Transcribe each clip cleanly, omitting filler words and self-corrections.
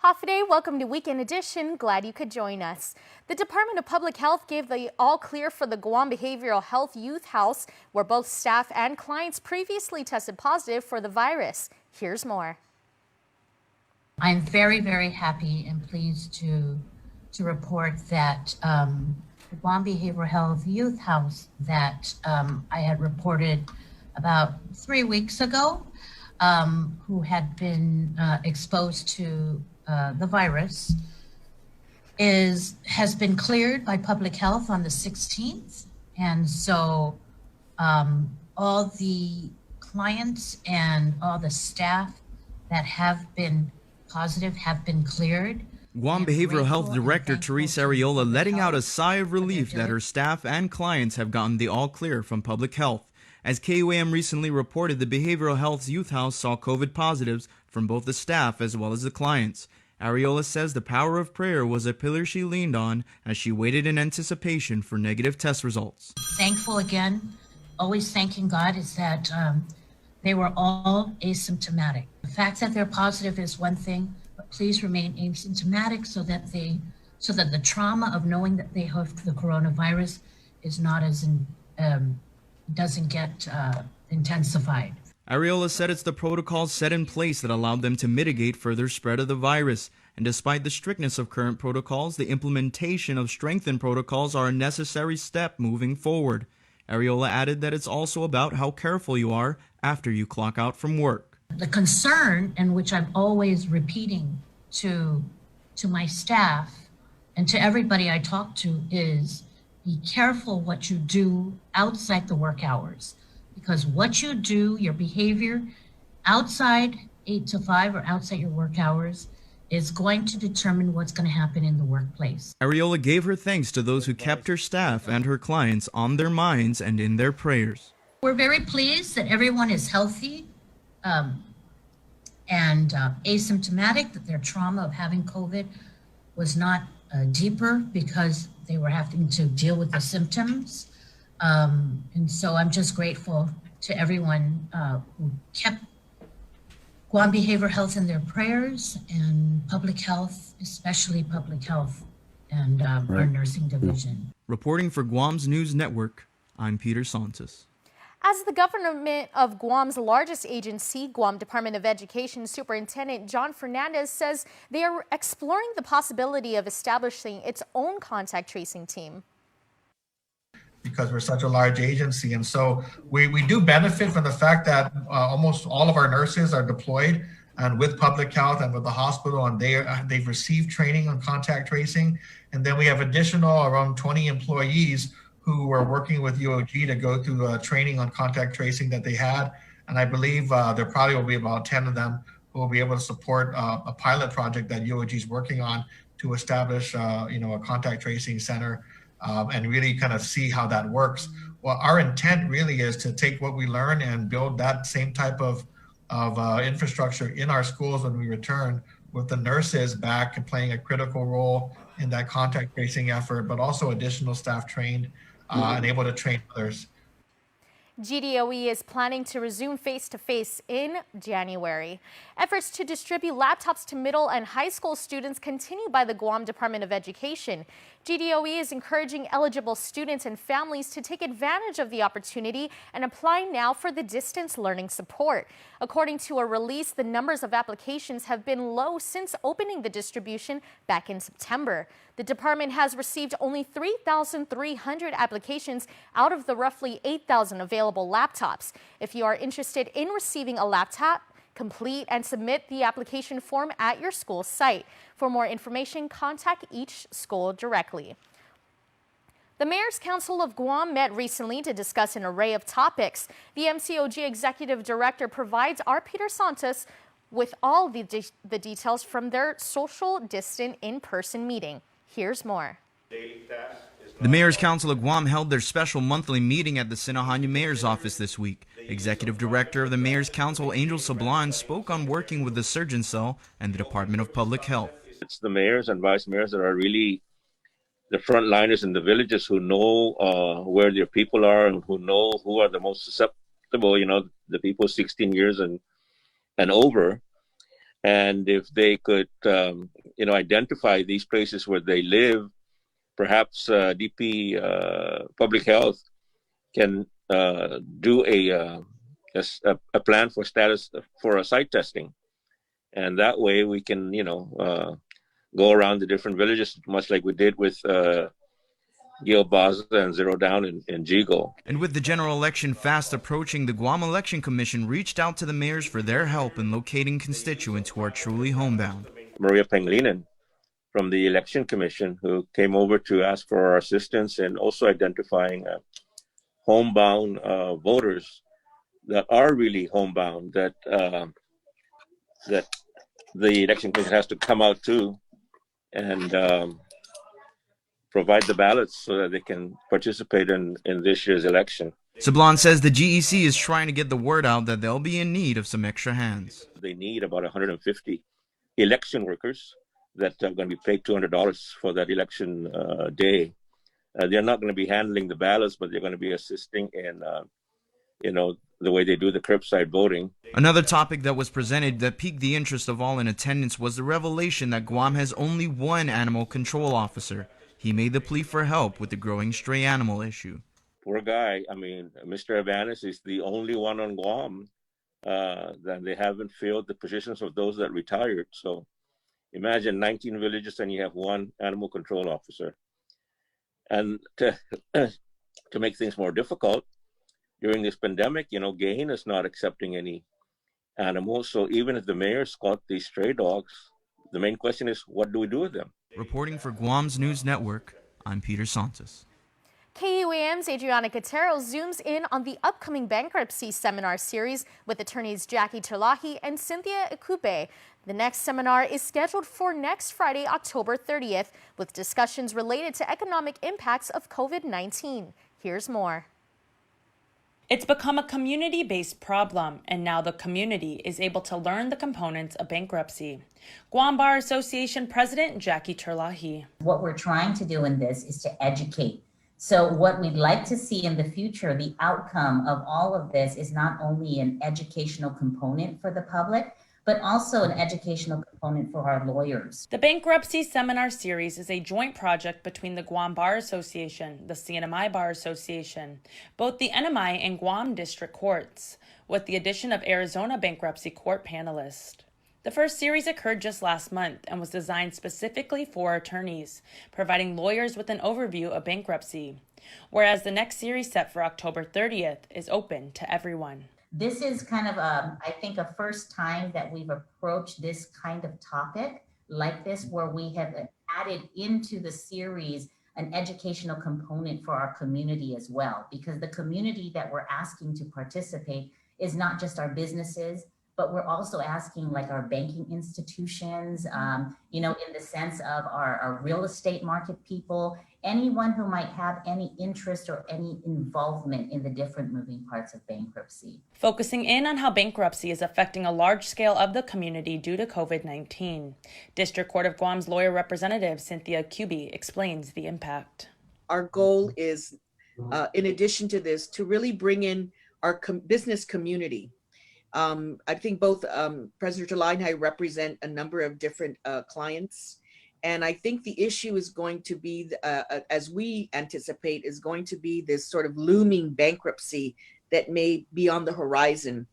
Hafaday, welcome to Weekend Edition. Glad you could join us. The Department of Public Health gave the all clear for the Gowan Behavioral Health Youth House, where both staff and clients previously tested positive for the virus. Here's more. I'm very, very happy and pleased to report that the Gowan Behavioral Health Youth House that I had reported about 3 weeks ago, who had been exposed to the virus, has been cleared by public health on the 16th. And so all the clients and all the staff that have been positive have been cleared. Gowan Behavioral Health Director Teresa Areola letting out a sigh of relief that her staff and clients have gotten the all clear from public health. As KUAM recently reported, the Behavioral Health Youth House saw COVID positives from both the staff as well as the clients. Areola says the power of prayer was a pillar she leaned on as she waited in anticipation for negative test results. Thankful again, always thanking God, is that they were all asymptomatic. The fact that they're positive is one thing, but please remain asymptomatic so that the trauma of knowing that they have the coronavirus is not as doesn't get intensified. Areola said it's the protocols set in place that allowed them to mitigate further spread of the virus. And despite the strictness of current protocols, the implementation of strengthened protocols are a necessary step moving forward. Areola added that it's also about how careful you are after you clock out from work. The concern, and which I'm always repeating to my staff and to everybody I talk to, is be careful what you do outside the work hours. Because what you do, your behavior outside 8 to 5 or outside your work hours, is going to determine what's going to happen in the workplace. Areola gave her thanks to those who kept her staff and her clients on their minds and in their prayers. We're very pleased that everyone is healthy and asymptomatic, that their trauma of having COVID was not deeper because they were having to deal with the symptoms. And so I'm just grateful to everyone who kept Gowan Behavioral Health in their prayers, and public health, especially public health and our nursing division. Reporting for Guam's News Network, I'm Peter Santos. As the government of Guam's largest agency, Guam Department of Education Superintendent John Fernandez says they are exploring the possibility of establishing its own contact tracing team. Because we're such a large agency. And so we do benefit from the fact that almost all of our nurses are deployed and with public health and with the hospital, and they've received training on contact tracing. And then we have additional around 20 employees who are working with UOG to go through training on contact tracing that they had. And I believe there probably will be about 10 of them who will be able to support a pilot project that UOG is working on to establish a contact tracing center and really kind of see how that works. Well, our intent really is to take what we learn and build that same type of infrastructure in our schools when we return, with the nurses back and playing a critical role in that contact tracing effort, but also additional staff trained and able to train others. GDOE is planning to resume face-to-face in January. Efforts to distribute laptops to middle and high school students continue by the Guam Department of Education. GDOE is encouraging eligible students and families to take advantage of the opportunity and apply now for the distance learning support. According to a release, the numbers of applications have been low since opening the distribution back in September. The department has received only 3,300 applications out of the roughly 8,000 available laptops. If you are interested in receiving a laptop, complete and submit the application form at your school site. For more information, contact each school directly. The Mayor's Council of Guam met recently to discuss an array of topics. The MCOG Executive Director provides our Peter Santos with all the details from their social distant in-person meeting. Here's more. The Mayor's Council of Guam held their special monthly meeting at the Sinahaña Mayor's office this week. Executive Director of the Mayor's Council, Angel Sablan, spoke on working with the Surgeon Cell and the Department of Public Health. It's the mayors and vice mayors that are really the frontliners in the villages, who know where their people are and who know who are the most susceptible, the people 16 years and over. And if they could, identify these places where they live, perhaps DP Public Health can do a plan for status for a site testing, and that way we can, go around the different villages, much like we did with Gilbaza and Zero Down in Jigo. And with the general election fast approaching, the Guam Election Commission reached out to the mayors for their help in locating constituents who are truly homebound. Maria Penglinen from the Election Commission, who came over to ask for our assistance and also identifying homebound voters that are really homebound, that the Election Commission has to come out to and provide the ballots so that they can participate in this year's election. Sablan says the GEC is trying to get the word out that they'll be in need of some extra hands. They need about 150 election workers that are going to be paid $200 for that election day. They're not going to be handling the ballots, but they're going to be assisting in, the way they do the curbside voting. Another topic that was presented that piqued the interest of all in attendance was the revelation that Guam has only one animal control officer. He made the plea for help with the growing stray animal issue. Poor guy. I mean, Mr. Avanes is the only one on Guam that they haven't filled the positions of those that retired. So imagine 19 villages and you have one animal control officer. And to make things more difficult, during this pandemic, Gain is not accepting any animals. So even if the mayors caught these stray dogs, the main question is, what do we do with them? Reporting for Guam's News Network, I'm Peter Santos. KUAM's Adriana Quintero zooms in on the upcoming bankruptcy seminar series with attorneys Jackie Terlahi and Cynthia Ikube. The next seminar is scheduled for next Friday, October 30th, with discussions related to economic impacts of COVID-19. Here's more. It's become a community-based problem, and now the community is able to learn the components of bankruptcy. Guam Bar Association President Jackie Terlahi. What we're trying to do in this is to educate. So what we'd like to see in the future, the outcome of all of this is not only an educational component for the public, but also an educational component for our lawyers. The Bankruptcy Seminar Series is a joint project between the Guam Bar Association, the CNMI Bar Association, both the NMI and Guam District Courts, with the addition of Arizona Bankruptcy Court panelists. The first series occurred just last month and was designed specifically for attorneys, providing lawyers with an overview of bankruptcy, whereas the next series set for October 30th is open to everyone. This is kind of, I think, a first time that we've approached this kind of topic like this, where we have added into the series an educational component for our community as well, because the community that we're asking to participate is not just our businesses, but we're also asking like our banking institutions, in the sense of our real estate market people, anyone who might have any interest or any involvement in the different moving parts of bankruptcy. Focusing in on how bankruptcy is affecting a large scale of the community due to COVID-19. District Court of Guam's lawyer representative Cynthia Ikube explains the impact. Our goal is, in addition to this, to really bring in our business community. I think both President Terlahi and I represent a number of different clients. And I think the issue is going to be, as we anticipate, is going to be this sort of looming bankruptcy that may be on the horizon.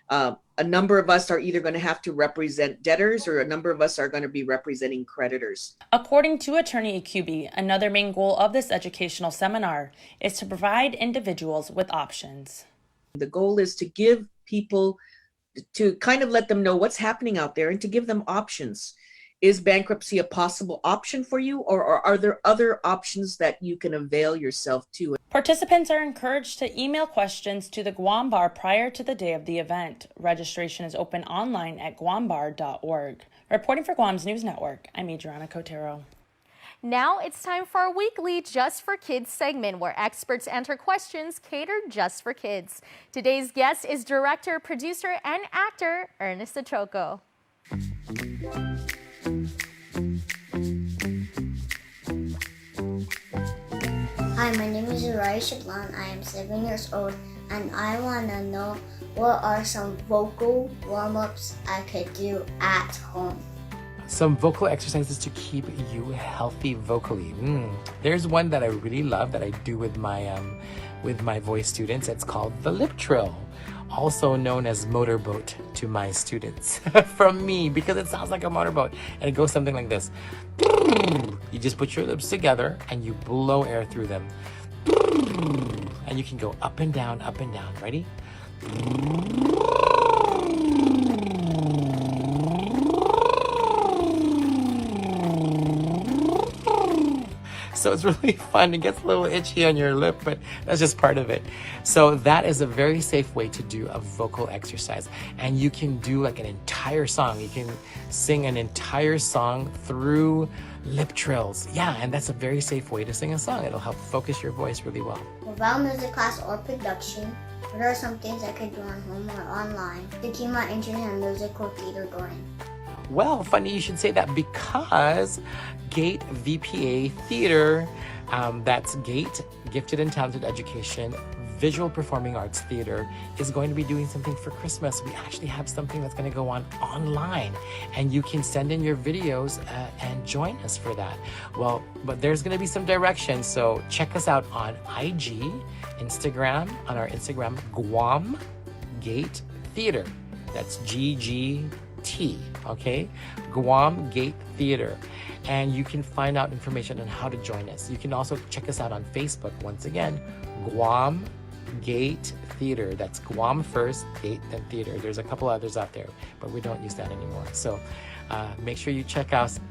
A number of us are either going to have to represent debtors, or a number of us are going to be representing creditors. According to Attorney Ikube, another main goal of this educational seminar is to provide individuals with options. The goal is to give people, to kind of let them know what's happening out there and to give them options. Is bankruptcy a possible option for you, or are there other options that you can avail yourself to? Participants are encouraged to email questions to the Guam Bar prior to the day of the event. Registration is open online at guambar.org. Reporting for Guam's News Network, I'm Adriana Quintero. Now it's time for our weekly Just for Kids segment, where experts answer questions catered just for kids. Today's guest is director, producer, and actor Ernest Achoco. Hi, my name is Uriah Shablan. I am 7 years old. and I want to know what are some vocal warm-ups I could do at home. Some vocal exercises to keep you healthy vocally. There's one that I really love that I do with my voice students. It's called the lip trill, also known as motorboat to my students from me, because it sounds like a motorboat, and it goes something like this. You just put your lips together and you blow air through them, and you can go up and down, up and down. Ready? So it's really fun. It gets a little itchy on your lip, but that's just part of it. So that is a very safe way to do a vocal exercise. And you can do like an entire song. You can sing an entire song through lip trills. Yeah, and that's a very safe way to sing a song. It'll help focus your voice really well. Without music class or production, what are some things I could do on home or online to keep my interest in musical theater going? Well, funny you should say that, because GATE VPA Theater, that's GATE, Gifted and Talented Education, Visual Performing Arts Theater, is going to be doing something for Christmas. We actually have something that's going to go on online, and you can send in your videos and join us for that. Well, but there's going to be some direction, so check us out on IG, Instagram, on our Instagram, Guam Gate Theater. That's GGT, okay? Guam Gate Theater. And you can find out information on how to join us. You can also check us out on Facebook. Once again, Guam Gate Theater. That's Guam first, Gate, then Theater. There's a couple others out there, but we don't use that anymore. So make sure you check us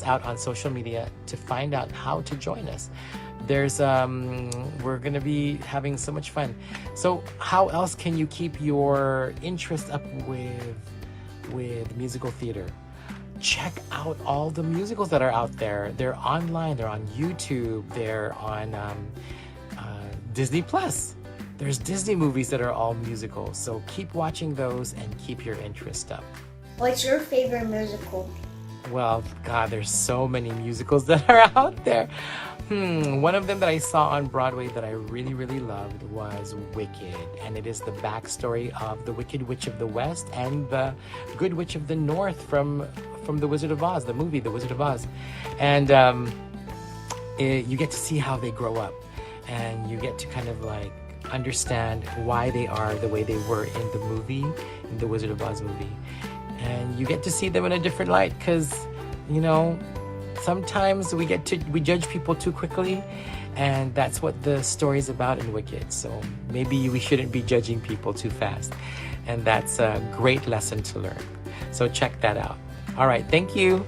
out on social media to find out how to join us. There's we're gonna be having so much fun. So how else can you keep your interest up with musical theater? Check out all the musicals that are out there. They're online, they're on YouTube, they're on Disney Plus. There's Disney movies that are all musicals. So keep watching those and keep your interest up. What's your favorite musical? Well, God, there's so many musicals that are out there. One of them that I saw on Broadway that I really, really loved was Wicked. And it is the backstory of the Wicked Witch of the West and the Good Witch of the North from The Wizard of Oz, the movie The Wizard of Oz. And you get to see how they grow up. And you get to kind of like understand why they are the way they were in the movie, in the Wizard of Oz movie. And you get to see them in a different light, because, you know, sometimes we judge people too quickly, and that's what the story is about in Wicked. So maybe we shouldn't be judging people too fast, and that's a great lesson to learn. So check that out. All right, thank you.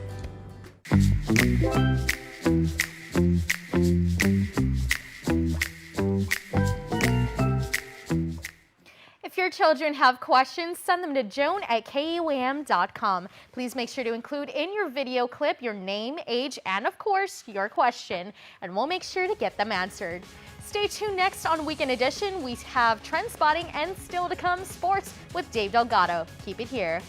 If your children have questions, send them to joan@kuam.com. Please make sure to include in your video clip your name, age, and of course, your question, and we'll make sure to get them answered. Stay tuned. Next on Weekend Edition, we have trend spotting and still to come sports with Dave Delgado. Keep it here.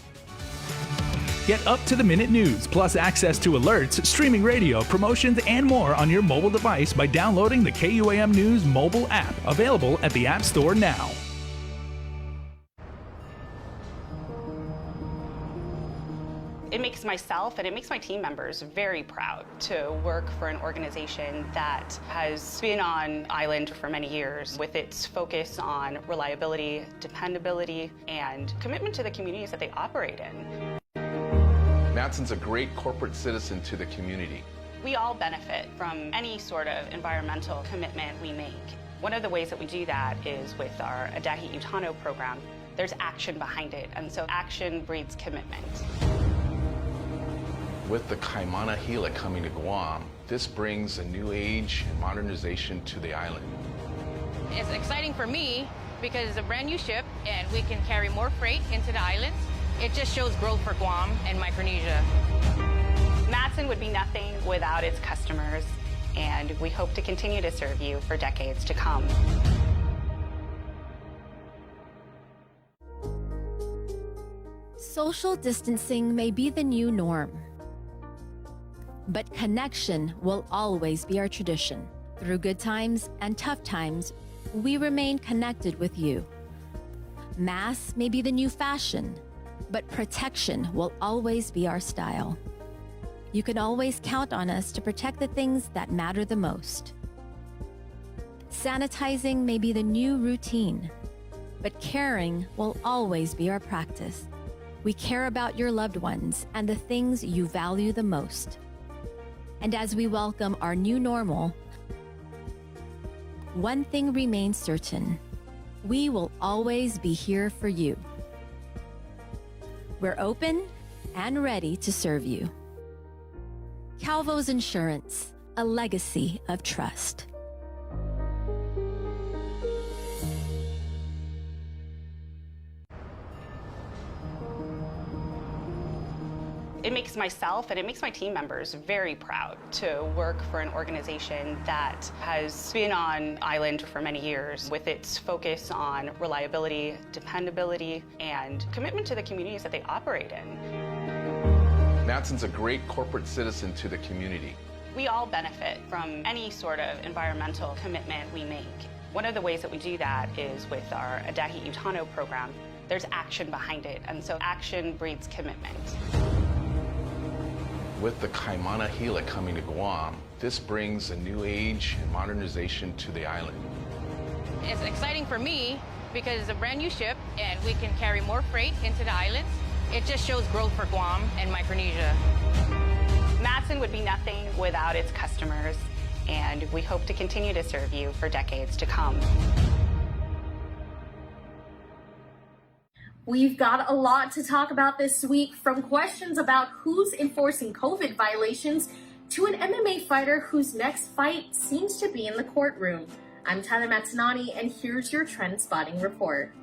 Get up-to-the-minute news, plus access to alerts, streaming radio, promotions, and more on your mobile device by downloading the KUAM News mobile app, available at the App Store now. It makes myself and it makes my team members very proud to work for an organization that has been on island for many years, with its focus on reliability, dependability, and commitment to the communities that they operate in. Matson's a great corporate citizen to the community. We all benefit from any sort of environmental commitment we make. One of the ways that we do that is with our Adahi Utano program. There's action behind it, and so action breeds commitment. With the Kaimana Hila coming to Guam, this brings a new age and modernization to the island. It's exciting for me because it's a brand new ship and we can carry more freight into the islands. It just shows growth for Guam and Micronesia. Matson would be nothing without its customers, and we hope to continue to serve you for decades to come. Social distancing may be the new norm, but connection will always be our tradition. Through good times and tough times, we remain connected with you. Masks may be the new fashion, but protection will always be our style. You can always count on us to protect the things that matter the most. Sanitizing may be the new routine, but caring will always be our practice. We care about your loved ones and the things you value the most. And as we welcome our new normal, one thing remains certain: we will always be here for you. We're open and ready to serve you. Calvo's Insurance, a legacy of trust. It makes myself and it makes my team members very proud to work for an organization that has been on island for many years with its focus on reliability, dependability, and commitment to the communities that they operate in. Matson's a great corporate citizen to the community. We all benefit from any sort of environmental commitment we make. One of the ways that we do that is with our Adahi Utano program. There's action behind it, and so action breeds commitment. With the Kaimana Gila coming to Guam, this brings a new age and modernization to the island. It's exciting for me because it's a brand new ship and we can carry more freight into the islands. It just shows growth for Guam and Micronesia. Matson would be nothing without its customers, and we hope to continue to serve you for decades to come. We've got a lot to talk about this week, from questions about who's enforcing COVID violations to an MMA fighter whose next fight seems to be in the courtroom. I'm Tyler Matsunani, and here's your trend spotting report.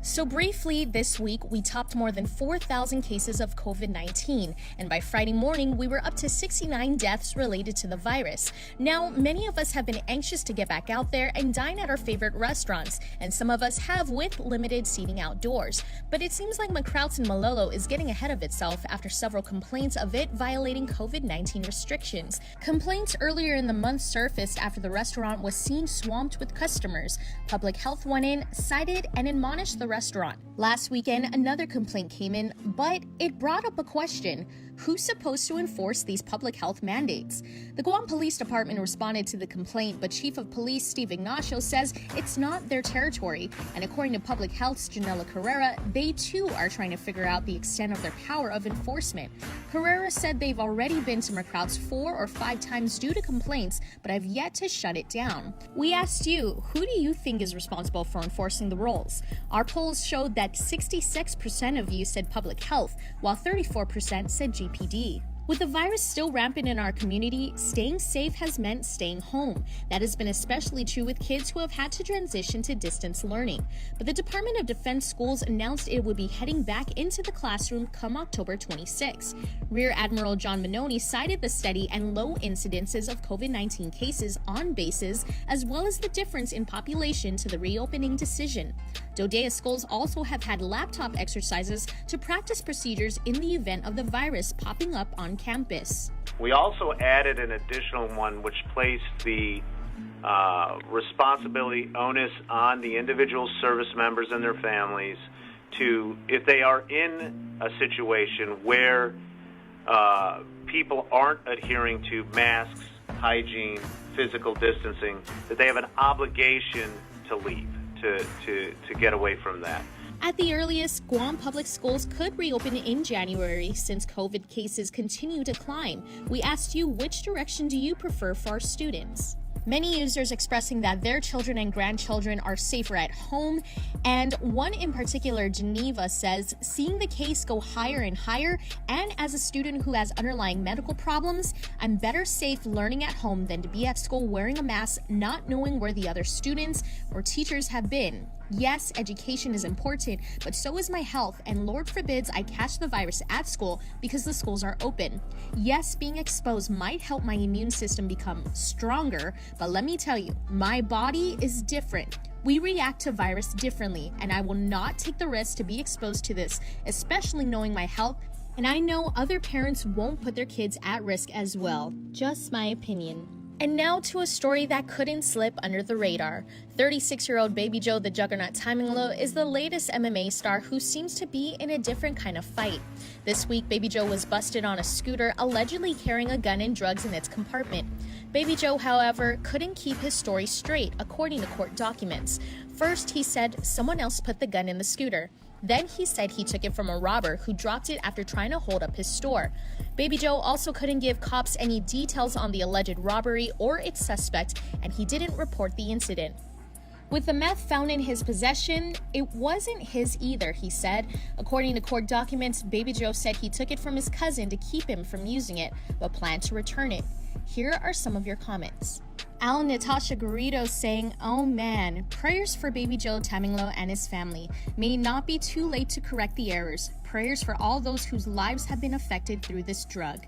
So briefly, this week we topped more than 4,000 cases of COVID-19, and by Friday morning we were up to 69 deaths related to the virus. Now, many of us have been anxious to get back out there and dine at our favorite restaurants, and some of us have with limited seating outdoors. But it seems like McCrouts in Malolo is getting ahead of itself after several complaints of it violating COVID-19 restrictions. Complaints earlier in the month surfaced after the restaurant was seen swamped with customers. Public Health went in, cited, and admonished the restaurant. Last weekend, another complaint came in, but it brought up a question: who's supposed to enforce these public health mandates? The Guam Police Department responded to the complaint, but Chief of Police Steve Ignacio says it's not their territory. And according to Public Health's Janela Carrera, they too are trying to figure out the extent of their power of enforcement. Carrera said they've already been to McCrouts 4 or 5 times due to complaints, but have yet to shut it down. We asked you, who do you think is responsible for enforcing the rules? Our polls showed that 66% of you said Public Health, while 34% said GPD. With the virus still rampant in our community, staying safe has meant staying home. That has been especially true with kids who have had to transition to distance learning. But the Department of Defense schools announced it would be heading back into the classroom come October 26. Rear Admiral John Manoni cited the steady and low incidences of COVID-19 cases on bases, as well as the difference in population to the reopening decision. Dodea schools also have had laptop exercises to practice procedures in the event of the virus popping up on campus. We also added an additional one which placed the responsibility onus on the individual service members and their families to, if they are in a situation where people aren't adhering to masks, hygiene, physical distancing, that they have an obligation to leave, to get away from that. At the earliest, Guam public schools could reopen in January since COVID cases continue to climb. We asked you, which direction do you prefer for our students? Many users expressing that their children and grandchildren are safer at home, and one in particular, Geneva, says seeing the case go higher and higher, and as a student who has underlying medical problems, I'm better safe learning at home than to be at school wearing a mask, not knowing where the other students or teachers have been. Yes, education is important, but so is my health, and Lord forbids I catch the virus at school because the schools are open. Yes, being exposed might help my immune system become stronger, but let me tell you, my body is different. We react to virus differently, and I will not take the risk to be exposed to this, especially knowing my health And I know other parents won't put their kids at risk as well. Just my opinion. And now to a story that couldn't slip under the radar. 36-year-old Baby Joe the Juggernaut Taminglo is the latest MMA star who seems to be in a different kind of fight. This week, Baby Joe was busted on a scooter, allegedly carrying a gun and drugs in its compartment. Baby Joe, however, couldn't keep his story straight, according to court documents. First, he said someone else put the gun in the scooter. Then he said he took it from a robber who dropped it after trying to hold up his store. Baby Joe also couldn't give cops any details on the alleged robbery or its suspect, and he didn't report the incident. With the meth found in his possession, it wasn't his either, he said. According to court documents, Baby Joe said he took it from his cousin to keep him from using it, but planned to return it. Here are some of your comments. Al Natasha Garrido saying, "Oh man, prayers for Baby Joe Taminglo and his family. May it not be too late to correct the errors. Prayers for all those whose lives have been affected through this drug."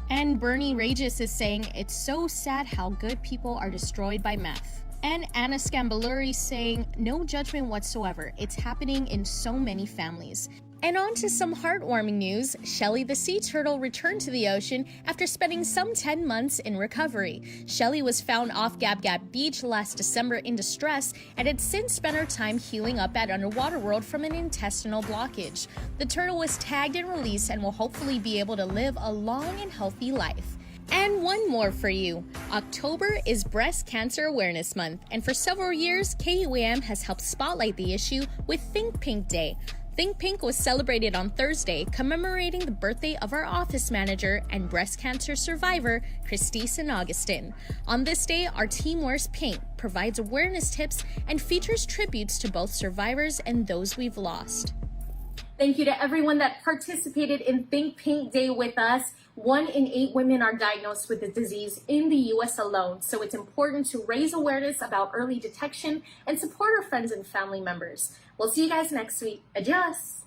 And Bernie Regis is saying, "It's so sad how good people are destroyed by meth." And Anna Scambaluri saying, "No judgment whatsoever. It's happening in so many families." And on to some heartwarming news. Shelly the sea turtle returned to the ocean after spending some 10 months in recovery. Shelly was found off Gab Gab Beach last December in distress and had since spent her time healing up at Underwater World from an intestinal blockage. The turtle was tagged and released and will hopefully be able to live a long and healthy life. And one more for you. October is Breast Cancer Awareness Month, and for several years, KUAM has helped spotlight the issue with Think Pink Day. Think Pink was celebrated on Thursday, commemorating the birthday of our office manager and breast cancer survivor, Christy St. Augustine. On this day, our team wears pink, provides awareness tips, and features tributes to both survivors and those we've lost. Thank you to everyone that participated in Think Pink Day with us. 1 in 8 women are diagnosed with the disease in the U.S. alone, so it's important to raise awareness about early detection and support our friends and family members. We'll see you guys next week. Adios!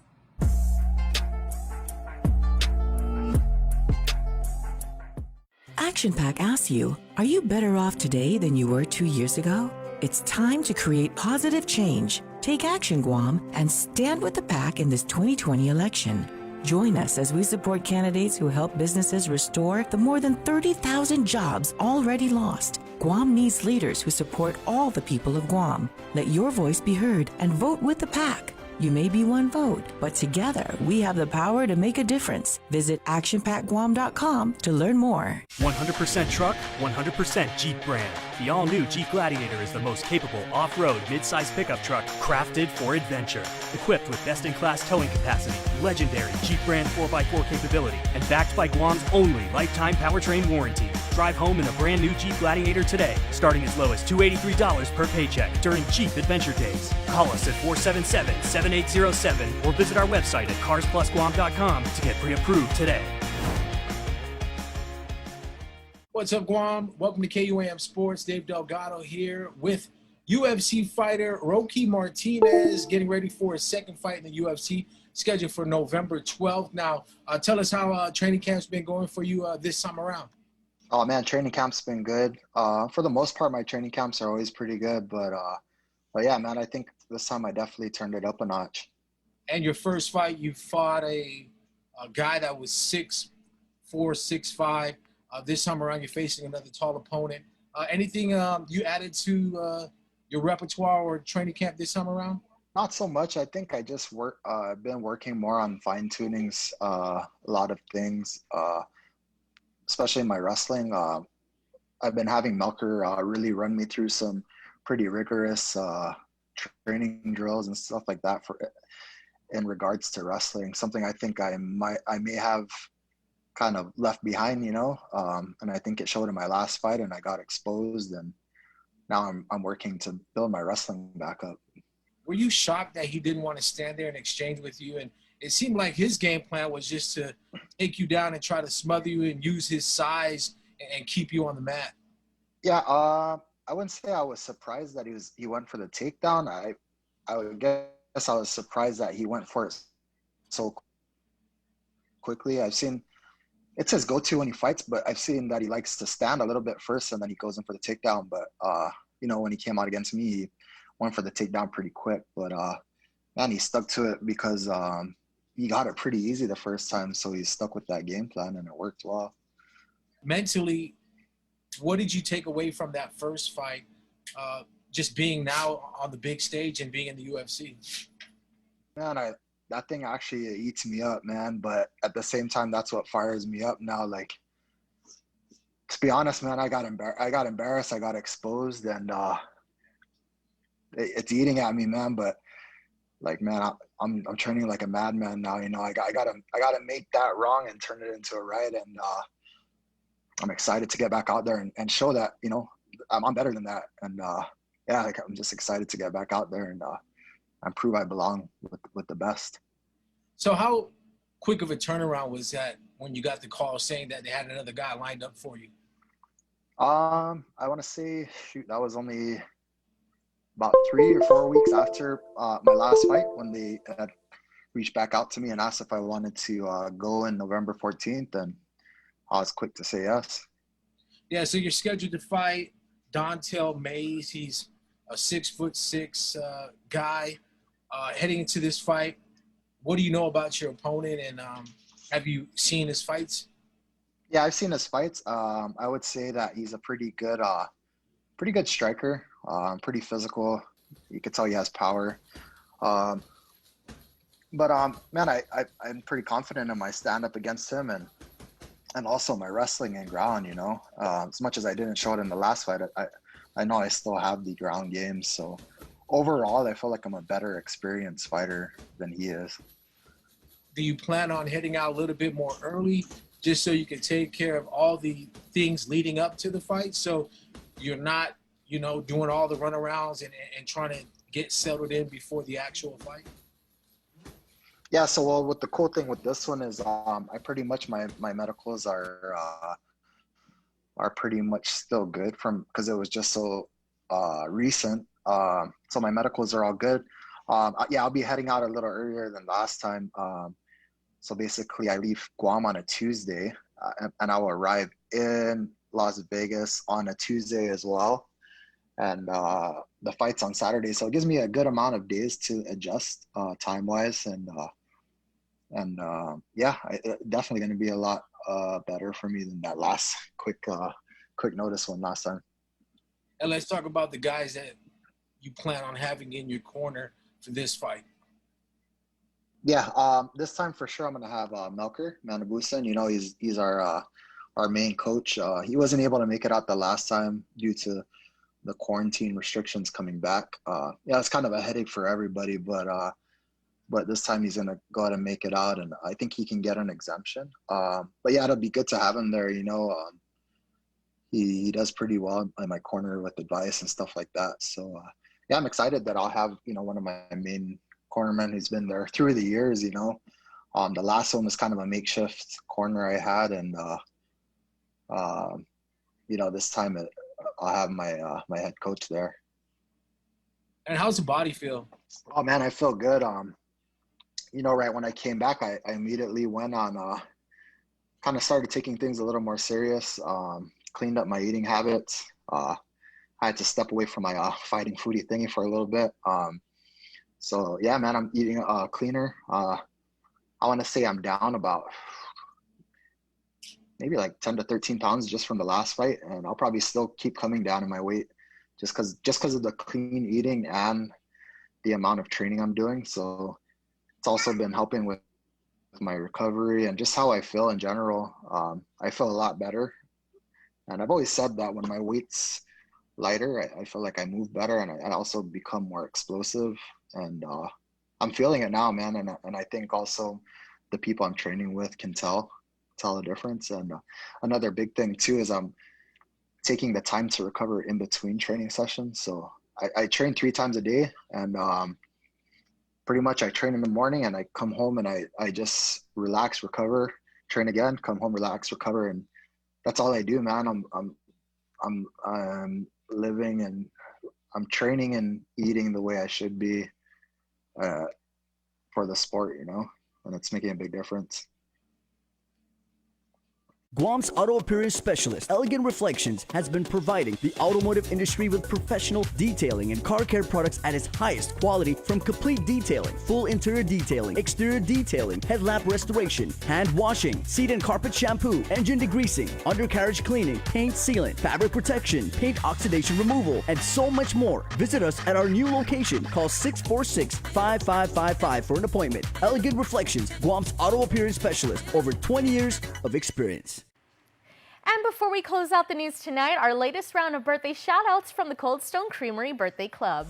Action Pack asks you, are you better off today than you were 2 years ago? It's time to create positive change. Take action, Guam, and stand with the pack in this 2020 election. Join us as we support candidates who help businesses restore the more than 30,000 jobs already lost. Guam needs leaders who support all the people of Guam. Let your voice be heard and vote with the pack. You may be one vote, but together we have the power to make a difference. Visit actionpackguam.com to learn more. 100% truck, 100% Jeep brand. The all-new Jeep Gladiator is the most capable off-road mid-size pickup truck crafted for adventure. Equipped with best-in-class towing capacity, legendary Jeep brand 4x4 capability, and backed by Guam's only lifetime powertrain warranty. Drive home in a brand new Jeep Gladiator today, starting as low as $283 per paycheck during Jeep Adventure Days. Call us at 477-7807 or visit our website at carsplusguam.com to get pre-approved today. What's up, Guam? Welcome to KUAM Sports. Dave Delgado here with UFC fighter Roki Martinez, getting ready for his second fight in the UFC, scheduled for November 12th. Now, tell us how training camp's been going for you this time around. Oh man, training camp's been good. For the most part, my training camps are always pretty good, but yeah, man, I think this time I definitely turned it up a notch. And your first fight, you fought a guy that was 6'4", 6'5". This time around, you're facing another tall opponent. Anything you added to your repertoire or training camp this time around? Not so much. I think I just been working more on fine tunings, a lot of things. Especially in my wrestling, I've been having Melker really run me through some pretty rigorous training drills and stuff like that in regards to wrestling. Something I think I may have kind of left behind, you know, and I think it showed in my last fight, and I got exposed, and now I'm working to build my wrestling back up. Were you shocked that he didn't want to stand there and exchange with you? And it seemed like his game plan was just to take you down and try to smother you and use his size and keep you on the mat. Yeah, I wouldn't say I was surprised that he went for the takedown. I would guess I was surprised that he went for it so quickly. I've seen it's his go-to when he fights, but I've seen that he likes to stand a little bit first and then he goes in for the takedown. But you know, when he came out against me, he went for the takedown pretty quick. But man, he stuck to it because he got it pretty easy the first time, so he stuck with that game plan and it worked well. Mentally, what did you take away from that first fight, just being now on the big stage and being in the UFC? Man, that thing actually eats me up, man. But at the same time, that's what fires me up now. Like, to be honest, man, I got embarrassed, I got exposed, and it's eating at me, man. But like, man, I'm training like a madman now. You know, I gotta make that wrong and turn it into a right. And I'm excited to get back out there and show that, you know, I'm better than that. And yeah, like, I'm just excited to get back out there and prove I belong with the best. So how quick of a turnaround was that when you got the call saying that they had another guy lined up for you? I want to say, shoot, that was only about 3 or 4 weeks after my last fight, when they had reached back out to me and asked if I wanted to go in November 14th, and I was quick to say yes. Yeah, so you're scheduled to fight Dontel Mays. He's a 6'6" guy. Heading into this fight, what do you know about your opponent, and have you seen his fights? Yeah, I've seen his fights. I would say that he's a pretty good striker. Pretty physical. You could tell he has power. But man, I'm pretty confident in my stand-up against him, and also my wrestling and ground. You know, as much as I didn't show it in the last fight, I know I still have the ground game. So overall, I feel like I'm a better experienced fighter than he is. Do you plan on heading out a little bit more early, just so you can take care of all the things leading up to the fight, so you're not, you know, doing all the runarounds and trying to get settled in before the actual fight? Yeah, so well, what the cool thing with this one is, I pretty much, my medicals are pretty much still good because it was just so recent. So my medicals are all good. Yeah, I'll be heading out a little earlier than last time. So basically, I leave Guam on a Tuesday, and I will arrive in Las Vegas on a Tuesday as well. And the fight's on Saturday, so it gives me a good amount of days to adjust time-wise. And yeah, definitely going to be a lot better for me than that last quick notice one last time. And let's talk about the guys that you plan on having in your corner for this fight. Yeah, this time for sure I'm going to have Melker Manabusan. You know, he's our main coach. He wasn't able to make it out the last time due to the quarantine restrictions coming back. Yeah, it's kind of a headache for everybody, but this time he's going to go ahead and make it out, and I think he can get an exemption. But yeah, it'll be good to have him there. You know, he does pretty well in my corner with advice and stuff like that. So yeah, I'm excited that I'll have, you know, one of my main cornermen who's been there through the years. You know, the last one was kind of a makeshift corner I had, and you know, this time I'll have my my head coach there. And how's the body feel? Oh man, I feel good. You know, right when I came back, I immediately went on, kind of started taking things a little more serious, cleaned up my eating habits. I had to step away from my fighting foodie thingy for a little bit. So yeah, man, I'm eating cleaner. I want to say I'm down about maybe like 10 to 13 pounds just from the last fight, and I'll probably still keep coming down in my weight just because of the clean eating and the amount of training I'm doing. So it's also been helping with my recovery and just how I feel in general. I feel a lot better, and I've always said that when my weight's lighter, I feel like I move better, and I also become more explosive. And I'm feeling it now, man. And I think also the people I'm training with can tell the difference. And another big thing too is I'm taking the time to recover in between training sessions. So I train 3 times a day, and pretty much I train in the morning and I come home and I just relax, recover, train again, come home, relax, recover, and that's all I do, man. I'm living and I'm training and eating the way I should be for the sport, you know, and it's making a big difference. Guam's auto appearance specialist, Elegant Reflections, has been providing the automotive industry with professional detailing and car care products at its highest quality, from complete detailing, full interior detailing, exterior detailing, headlamp restoration, hand washing, seat and carpet shampoo, engine degreasing, undercarriage cleaning, paint sealant, fabric protection, paint oxidation removal, and so much more. Visit us at our new location. Call 646-5555 for an appointment. Elegant Reflections, Guam's auto appearance specialist, over 20 years of experience. And before we close out the news tonight, our latest round of birthday shout-outs from the Cold Stone Creamery Birthday Club.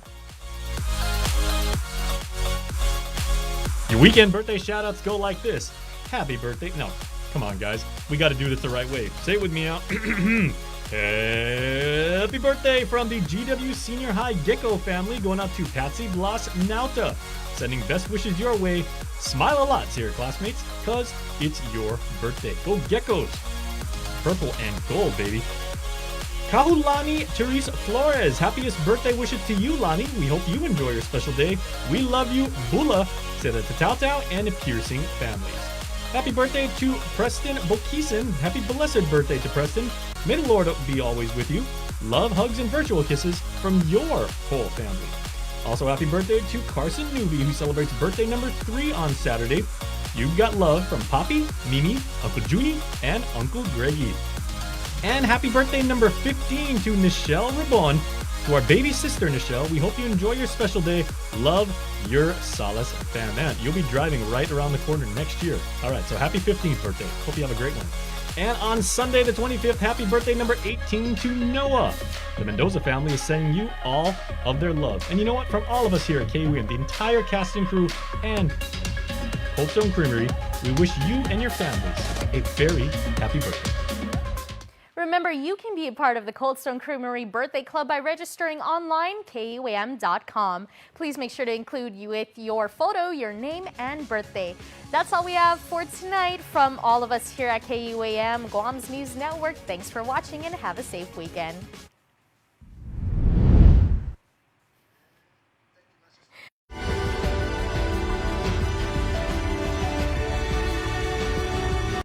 Your weekend birthday shout-outs go like this. Happy birthday. No, come on, guys. We got to do this the right way. Say it with me out. Happy birthday from the GW Senior High Gecko family, going out to Patsy Blas Nauta. Sending best wishes your way. Smile a lot, here, classmates, because it's your birthday. Go Geckos. Purple and gold, baby. Kahulani Therese Flores. Happiest birthday wishes to you, Lani. We hope you enjoy your special day. We love you, Bula, said the Tatao and Piercing families. Happy birthday to Preston Bokison. Happy blessed birthday to Preston. May the Lord be always with you. Love, hugs, and virtual kisses from your whole family. Also, happy birthday to Carson Newby, who celebrates birthday number 3 on Saturday. You've got love from Poppy, Mimi, Uncle Junie, and Uncle Greggy. And happy birthday number 15 to Nichelle Rabon. To our baby sister, Nichelle, we hope you enjoy your special day. Love, your Solace fan. Man, you'll be driving right around the corner next year. All right, so happy 15th birthday. Hope you have a great one. And on Sunday the 25th, happy birthday number 18 to Noah. The Mendoza family is sending you all of their love. And you know what? From all of us here at KUAM, the entire cast and crew, and Cold Stone Creamery, we wish you and your families a very happy birthday. Remember, you can be a part of the Cold Stone Creamery Birthday Club by registering online, KUAM.com. Please make sure to include you with your photo, your name, and birthday. That's all we have for tonight from all of us here at KUAM, Guam's News Network. Thanks for watching and have a safe weekend.